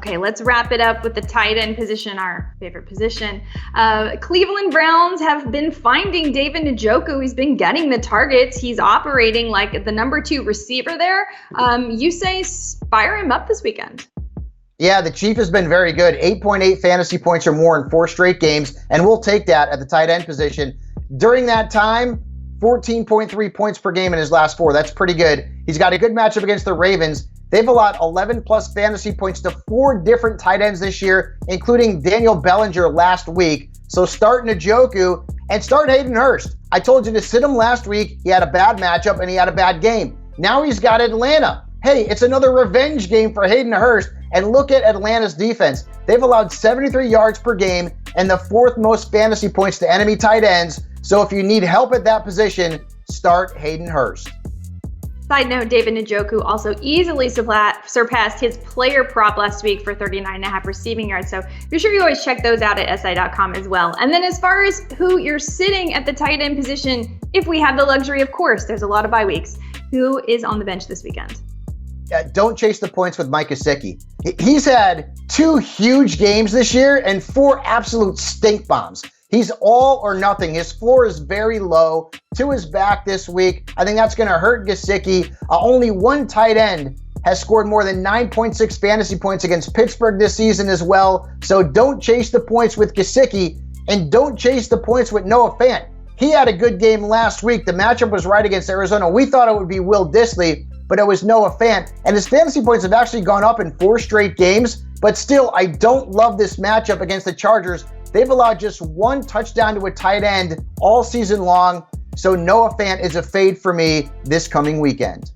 Okay, let's wrap it up with the tight end position, our favorite position. Cleveland Browns have been finding David Njoku. He's been getting the targets. He's operating like the number 2 receiver there. You say fire him up this weekend. Yeah, the Chief has been very good. 8.8 fantasy points or more in 4 straight games, and we'll take that at the tight end position. During that time, 14.3 points per game in his last 4. That's pretty good. He's got a good matchup against the Ravens. They've allowed 11-plus fantasy points to 4 different tight ends this year, including Daniel Bellinger last week. So start Njoku and start Hayden Hurst. I told you to sit him last week. He had a bad matchup and he had a bad game. Now he's got Atlanta. Hey, it's another revenge game for Hayden Hurst. And look at Atlanta's defense. They've allowed 73 yards per game and the 4th most fantasy points to enemy tight ends. So if you need help at that position, start Hayden Hurst. Side note, David Njoku also easily surpassed his player prop last week for 39.5 receiving yards. So be sure you always check those out at SI.com as well. And then as far as who you're sitting at the tight end position, if we have the luxury, of course, there's a lot of bye weeks. Who is on the bench this weekend? Don't chase the points with Mike Gesicki. He's had 2 huge games this year and 4 absolute stink bombs. He's all or nothing. His floor is very low. To his back this week. I think that's going to hurt Gesicki. Only 1 tight end has scored more than 9.6 fantasy points against Pittsburgh this season as well. So don't chase the points with Gesicki, and don't chase the points with Noah Fant. He had a good game last week. The matchup was right against Arizona. We thought it would be Will Dissly, but it was Noah Fant. And his fantasy points have actually gone up in 4 straight games. But still, I don't love this matchup against the Chargers. They've allowed just 1 touchdown to a tight end all season long. So Noah Fant is a fade for me this coming weekend.